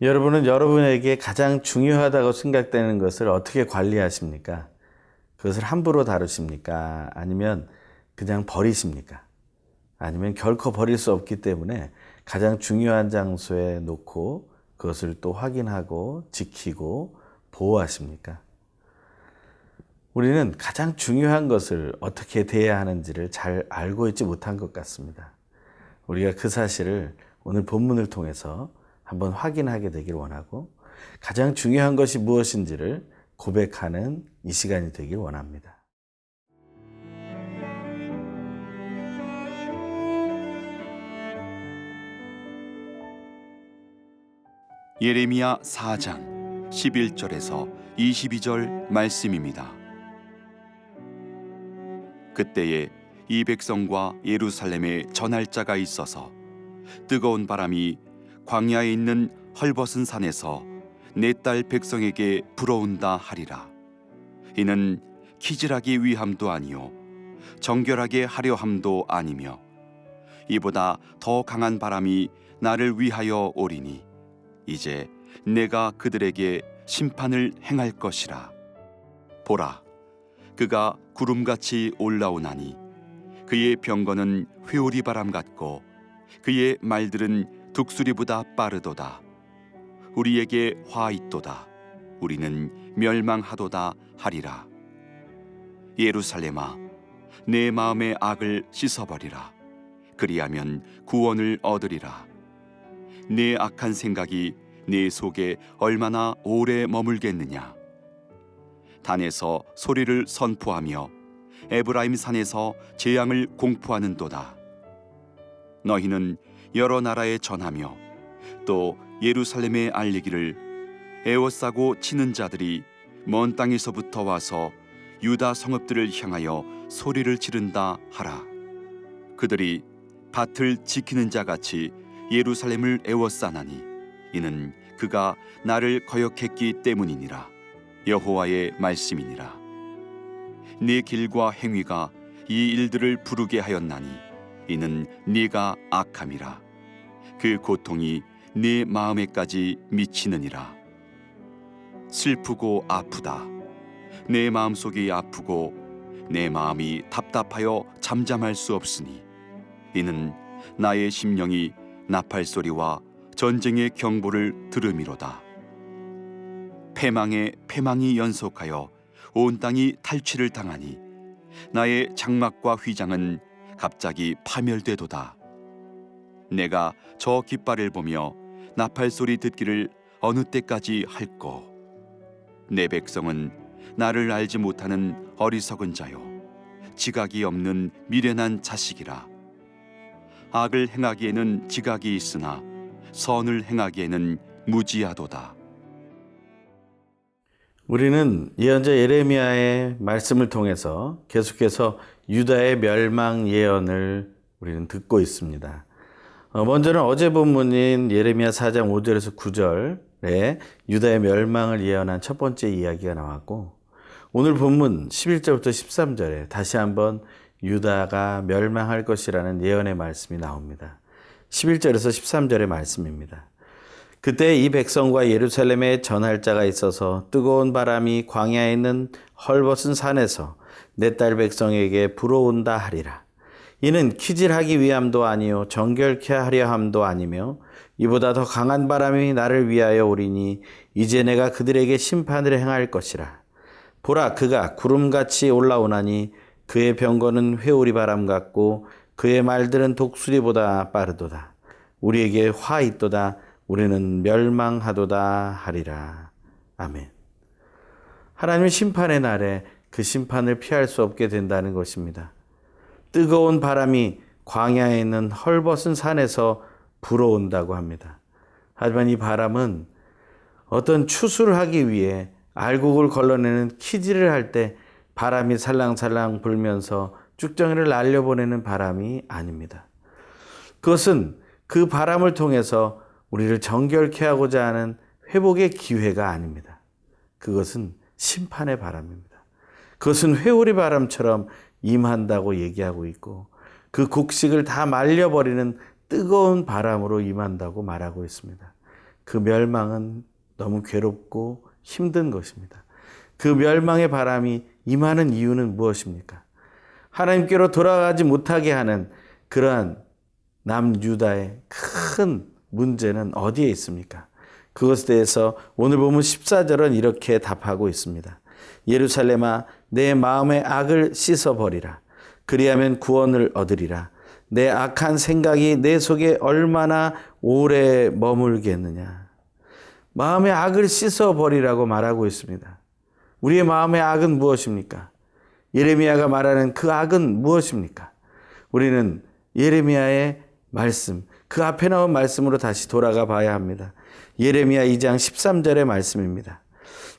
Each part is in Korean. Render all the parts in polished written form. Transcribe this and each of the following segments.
여러분은 여러분에게 가장 중요하다고 생각되는 것을 어떻게 관리하십니까? 그것을 함부로 다루십니까? 아니면 그냥 버리십니까? 아니면 결코 버릴 수 없기 때문에 가장 중요한 장소에 놓고 그것을 또 확인하고 지키고 보호하십니까? 우리는 가장 중요한 것을 어떻게 대해야 하는지를 잘 알고 있지 못한 것 같습니다. 우리가 그 사실을 오늘 본문을 통해서 한번 확인하게 되길 원하고 가장 중요한 것이 무엇인지를 고백하는 이 시간이 되길 원합니다. 예레미야 4장 11절에서 22절 말씀입니다. 그때에 이 백성과 예루살렘에 전할 자가 있어서 뜨거운 바람이 광야에 있는 헐벗은 산에서 내 딸 백성에게 불어온다 하리라. 이는 키질하기 위함도 아니요 정결하게 하려 함도 아니며 이보다 더 강한 바람이 나를 위하여 오리니 이제 내가 그들에게 심판을 행할 것이라. 보라, 그가 구름같이 올라오나니 그의 병거는 회오리 바람 같고 그의 말들은 독수리보다 빠르도다. 우리에게 화 있도다. 우리는 멸망하도다 하리라. 예루살렘아, 내 마음의 악을 씻어버리라. 그리하면 구원을 얻으리라. 내 악한 생각이 내 속에 얼마나 오래 머물겠느냐. 단에서 소리를 선포하며 에브라임 산에서 재앙을 공포하는도다. 너희는 여러 나라에 전하며 또 예루살렘에 알리기를 에워싸고 치는 자들이 먼 땅에서부터 와서 유다 성읍들을 향하여 소리를 지른다 하라. 그들이 밭을 지키는 자같이 예루살렘을 에워싸나니 이는 그가 나를 거역했기 때문이니라. 여호와의 말씀이니라. 네 길과 행위가 이 일들을 부르게 하였나니 이는 네가 악함이라. 그 고통이 네 마음에까지 미치느니라. 슬프고 아프다. 내 마음속이 아프고 내 마음이 답답하여 잠잠할 수 없으니 이는 나의 심령이 나팔 소리와 전쟁의 경보를 들음이로다. 패망에 패망이 연속하여 온 땅이 탈취를 당하니 나의 장막과 휘장은 갑자기 파멸되도다. 내가 저 깃발을 보며 나팔 소리 듣기를 어느 때까지 할꼬. 내 백성은 나를 알지 못하는 어리석은 자요 지각이 없는 미련한 자식이라. 악을 행하기에는 지각이 있으나 선을 행하기에는 무지하도다. 우리는 예언자 예레미야의 말씀을 통해서 계속해서 유다의 멸망 예언을 우리는 듣고 있습니다. 먼저는 어제 본문인 예레미야 4장 5절에서 9절에 유다의 멸망을 예언한 첫 번째 이야기가 나왔고, 오늘 본문 11절부터 13절에 다시 한번 유다가 멸망할 것이라는 예언의 말씀이 나옵니다. 11절에서 13절의 말씀입니다. 그때 이 백성과 예루살렘에 전할 자가 있어서 뜨거운 바람이 광야에 있는 헐벗은 산에서 내 딸 백성에게 불어온다 하리라. 이는 키질하기 위함도 아니요 정결케 하려 함도 아니며 이보다 더 강한 바람이 나를 위하여 오리니 이제 내가 그들에게 심판을 행할 것이라. 보라, 그가 구름같이 올라오나니 그의 병거는 회오리 바람 같고 그의 말들은 독수리보다 빠르도다. 우리에게 화 있도다. 우리는 멸망하도다 하리라. 아멘. 하나님의 심판의 날에 그 심판을 피할 수 없게 된다는 것입니다. 뜨거운 바람이 광야에 있는 헐벗은 산에서 불어온다고 합니다. 하지만 이 바람은 어떤 추수를 하기 위해 알곡을 걸러내는 키질을 할 때 바람이 살랑살랑 불면서 쭉정이를 날려보내는 바람이 아닙니다. 그것은 그 바람을 통해서 우리를 정결케 하고자 하는 회복의 기회가 아닙니다. 그것은 심판의 바람입니다. 그것은 회오리 바람처럼 임한다고 얘기하고 있고 그 곡식을 다 말려버리는 뜨거운 바람으로 임한다고 말하고 있습니다. 그 멸망은 너무 괴롭고 힘든 것입니다. 그 멸망의 바람이 임하는 이유는 무엇입니까? 하나님께로 돌아가지 못하게 하는 그러한 남유다의 큰 문제는 어디에 있습니까? 그것에 대해서 오늘 보면 14절은 이렇게 답하고 있습니다. 예루살렘아, 내 마음의 악을 씻어버리라. 그리하면 구원을 얻으리라. 내 악한 생각이 내 속에 얼마나 오래 머물겠느냐. 마음의 악을 씻어버리라고 말하고 있습니다. 우리의 마음의 악은 무엇입니까? 예레미야가 말하는 그 악은 무엇입니까? 우리는 예레미야의 말씀, 그 앞에 나온 말씀으로 다시 돌아가 봐야 합니다. 예레미야 2장 13절의 말씀입니다.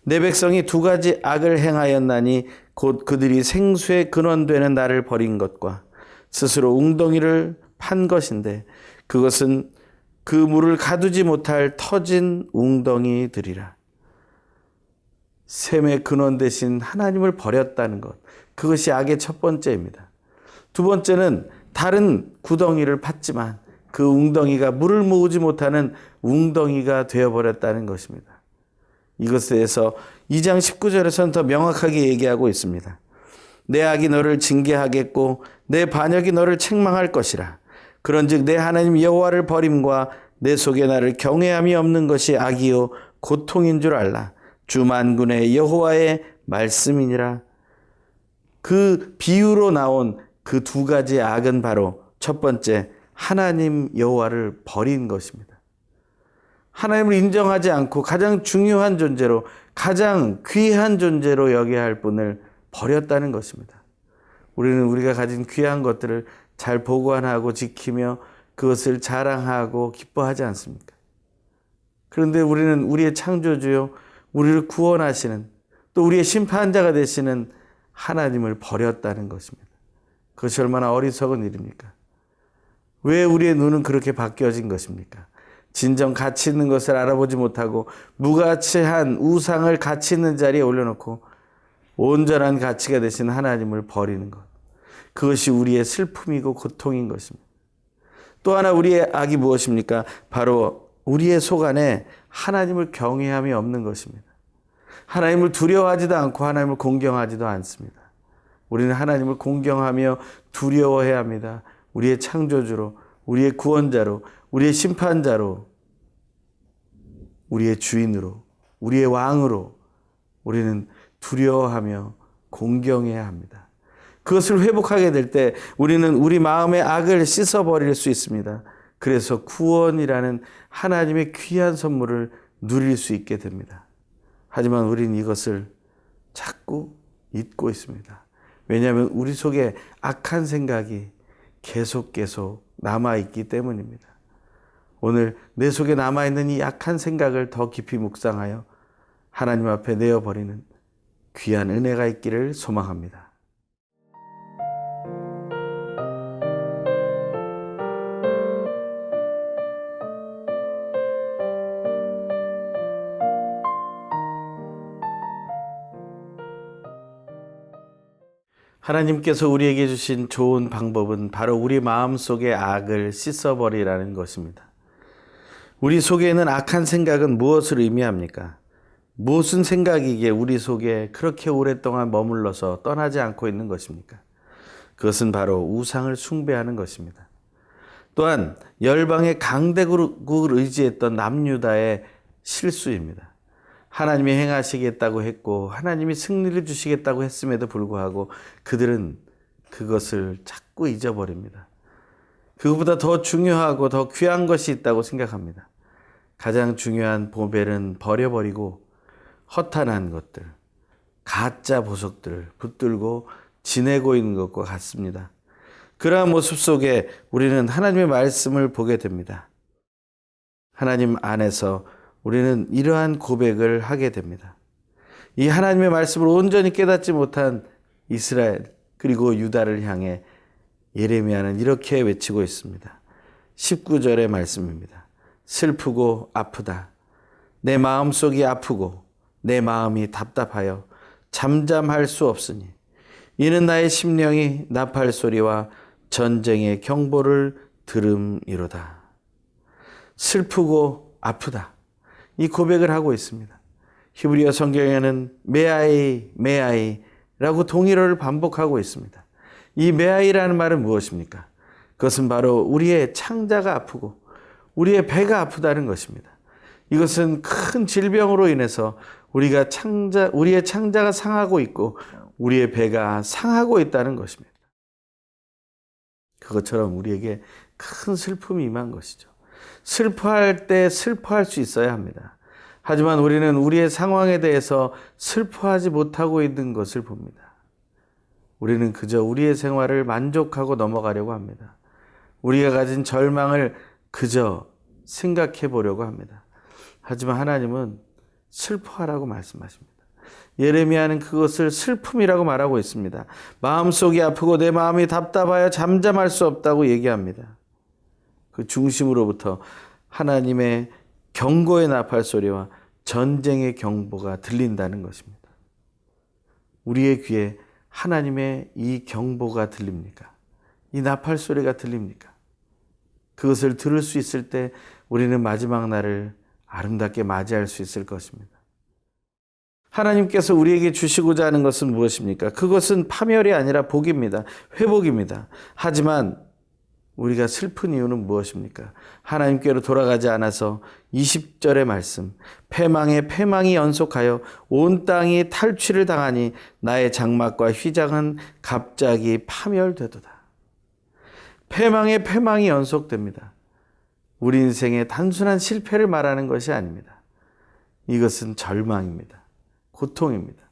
내 백성이 두 가지 악을 행하였나니 곧 그들이 생수의 근원되는 나를 버린 것과 스스로 웅덩이를 판 것인데 그것은 그 물을 가두지 못할 터진 웅덩이들이라. 샘의 근원 대신 하나님을 버렸다는 것, 그것이 악의 첫 번째입니다. 두 번째는 다른 구덩이를 팠지만 그 웅덩이가 물을 모으지 못하는 웅덩이가 되어버렸다는 것입니다. 이것에 대해서 2장 19절에서는 더 명확하게 얘기하고 있습니다. 내 악이 너를 징계하겠고 내 반역이 너를 책망할 것이라. 그런즉 내 하나님 여호와를 버림과 내 속에 나를 경외함이 없는 것이 악이요 고통인 줄 알라. 주 만군의 여호와의 말씀이니라. 그 비유로 나온 그 두 가지 악은 바로 첫 번째, 하나님 여호와를 버린 것입니다. 하나님을 인정하지 않고 가장 중요한 존재로, 가장 귀한 존재로 여겨야 할 분을 버렸다는 것입니다. 우리는 우리가 가진 귀한 것들을 잘 보관하고 지키며 그것을 자랑하고 기뻐하지 않습니까? 그런데 우리는 우리의 창조주요, 우리를 구원하시는, 또 우리의 심판자가 되시는 하나님을 버렸다는 것입니다. 그것이 얼마나 어리석은 일입니까? 왜 우리의 눈은 그렇게 바뀌어진 것입니까? 진정 가치 있는 것을 알아보지 못하고 무가치한 우상을 가치 있는 자리에 올려놓고 온전한 가치가 되신 하나님을 버리는 것. 그것이 우리의 슬픔이고 고통인 것입니다. 또 하나 우리의 악이 무엇입니까? 바로 우리의 속 안에 하나님을 경외함이 없는 것입니다. 하나님을 두려워하지도 않고 하나님을 공경하지도 않습니다. 우리는 하나님을 공경하며 두려워해야 합니다. 우리의 창조주로, 우리의 구원자로, 우리의 심판자로, 우리의 주인으로, 우리의 왕으로 우리는 두려워하며 공경해야 합니다. 그것을 회복하게 될 때 우리는 우리 마음의 악을 씻어버릴 수 있습니다. 그래서 구원이라는 하나님의 귀한 선물을 누릴 수 있게 됩니다. 하지만 우리는 이것을 자꾸 잊고 있습니다. 왜냐하면 우리 속에 악한 생각이 계속 남아있기 때문입니다. 오늘 내 속에 남아있는 이 악한 생각을 더 깊이 묵상하여 하나님 앞에 내어버리는 귀한 은혜가 있기를 소망합니다. 하나님께서 우리에게 주신 좋은 방법은 바로 우리 마음속의 악을 씻어버리라는 것입니다. 우리 속에 있는 악한 생각은 무엇을 의미합니까? 무슨 생각이기에 우리 속에 그렇게 오랫동안 머물러서 떠나지 않고 있는 것입니까? 그것은 바로 우상을 숭배하는 것입니다. 또한 열방의 강대국을 의지했던 남유다의 실수입니다. 하나님이 행하시겠다고 했고 하나님이 승리를 주시겠다고 했음에도 불구하고 그들은 그것을 자꾸 잊어버립니다. 그것보다 더 중요하고 더 귀한 것이 있다고 생각합니다. 가장 중요한 보배는 버려버리고 허탄한 것들, 가짜 보석들을 붙들고 지내고 있는 것과 같습니다. 그러한 모습 속에 우리는 하나님의 말씀을 보게 됩니다. 하나님 안에서 우리는 이러한 고백을 하게 됩니다. 이 하나님의 말씀을 온전히 깨닫지 못한 이스라엘 그리고 유다를 향해 예레미야는 이렇게 외치고 있습니다. 19절의 말씀입니다. 슬프고 아프다. 내 마음속이 아프고 내 마음이 답답하여 잠잠할 수 없으니 이는 나의 심령이 나팔 소리와 전쟁의 경보를 들음이로다. 슬프고 아프다. 이 고백을 하고 있습니다. 히브리어 성경에는 메아이라고 동일어를 반복하고 있습니다. 이 메아이라는 말은 무엇입니까? 그것은 바로 우리의 창자가 아프고 우리의 배가 아프다는 것입니다. 이것은 큰 질병으로 인해서 우리의 창자가 상하고 있고 우리의 배가 상하고 있다는 것입니다. 그것처럼 우리에게 큰 슬픔이 임한 것이죠. 슬퍼할 때 슬퍼할 수 있어야 합니다. 하지만 우리는 우리의 상황에 대해서 슬퍼하지 못하고 있는 것을 봅니다. 우리는 그저 우리의 생활을 만족하고 넘어가려고 합니다. 우리가 가진 절망을 그저 생각해 보려고 합니다. 하지만 하나님은 슬퍼하라고 말씀하십니다. 예레미야는 그것을 슬픔이라고 말하고 있습니다. 마음속이 아프고 내 마음이 답답하여 잠잠할 수 없다고 얘기합니다. 그 중심으로부터 하나님의 경고의 나팔 소리와 전쟁의 경보가 들린다는 것입니다. 우리의 귀에 하나님의 이 경보가 들립니까? 이 나팔 소리가 들립니까? 그것을 들을 수 있을 때 우리는 마지막 날을 아름답게 맞이할 수 있을 것입니다. 하나님께서 우리에게 주시고자 하는 것은 무엇입니까? 그것은 파멸이 아니라 복입니다. 회복입니다. 하지만 우리가 슬픈 이유는 무엇입니까? 하나님께로 돌아가지 않아서 20절의 말씀, 패망이 연속하여 온 땅이 탈취를 당하니 나의 장막과 휘장은 갑자기 파멸되도다. 패망이 연속됩니다. 우리 인생의 단순한 실패를 말하는 것이 아닙니다. 이것은 절망입니다. 고통입니다.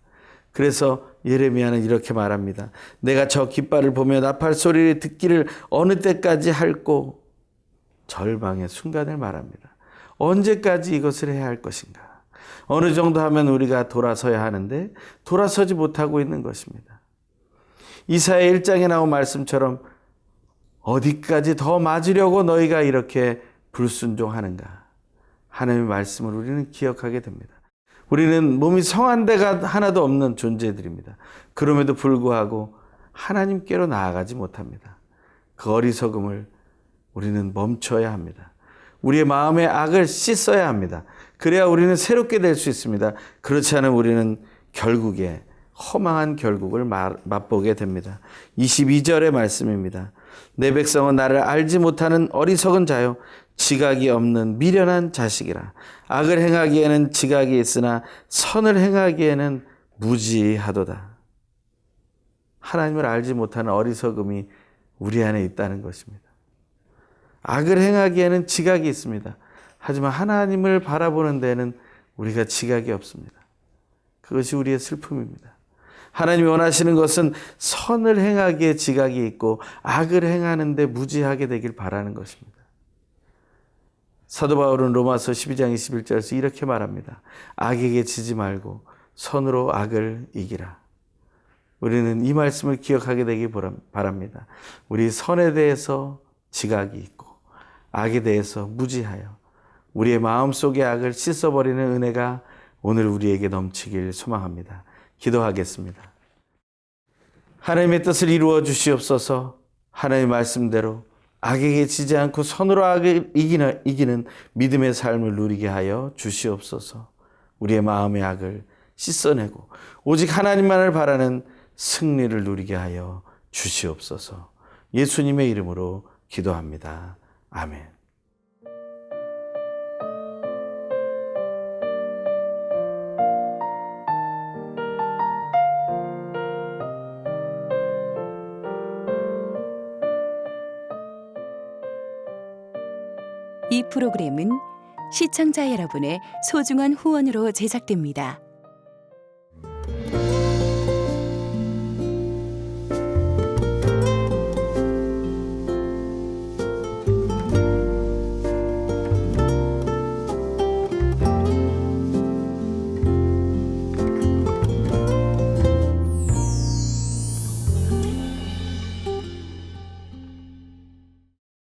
그래서 예레미야는 이렇게 말합니다. 내가 저 깃발을 보며 나팔 소리를 듣기를 어느 때까지 할꼬? 절망의 순간을 말합니다. 언제까지 이것을 해야 할 것인가? 어느 정도 하면 우리가 돌아서야 하는데 돌아서지 못하고 있는 것입니다. 이사야 1장에 나온 말씀처럼 어디까지 더 맞으려고 너희가 이렇게 불순종하는가? 하나님의 말씀을 우리는 기억하게 됩니다. 우리는 몸이 성한 데가 하나도 없는 존재들입니다. 그럼에도 불구하고 하나님께로 나아가지 못합니다. 그 어리석음을 우리는 멈춰야 합니다. 우리의 마음의 악을 씻어야 합니다. 그래야 우리는 새롭게 될 수 있습니다. 그렇지 않으면 우리는 결국에 허망한 결국을 맛보게 됩니다. 22절의 말씀입니다. 내 백성은 나를 알지 못하는 어리석은 자요 지각이 없는 미련한 자식이라. 악을 행하기에는 지각이 있으나 선을 행하기에는 무지하도다. 하나님을 알지 못하는 어리석음이 우리 안에 있다는 것입니다. 악을 행하기에는 지각이 있습니다. 하지만 하나님을 바라보는 데는 우리가 지각이 없습니다. 그것이 우리의 슬픔입니다. 하나님이 원하시는 것은 선을 행하기에 지각이 있고 악을 행하는데 무지하게 되길 바라는 것입니다. 사도 바울은 로마서 12장 21절에서 이렇게 말합니다. 악에게 지지 말고 선으로 악을 이기라. 우리는 이 말씀을 기억하게 되기 바랍니다. 우리 선에 대해서 지각이 있고 악에 대해서 무지하여 우리의 마음속의 악을 씻어버리는 은혜가 오늘 우리에게 넘치길 소망합니다. 기도하겠습니다. 하나님의 뜻을 이루어 주시옵소서. 하나님의 말씀대로 악에게 지지 않고 선으로 악을 이기는 믿음의 삶을 누리게 하여 주시옵소서. 우리의 마음의 악을 씻어내고 오직 하나님만을 바라는 승리를 누리게 하여 주시옵소서. 예수님의 이름으로 기도합니다. 아멘. 이 프로그램은 시청자 여러분의 소중한 후원으로 제작됩니다.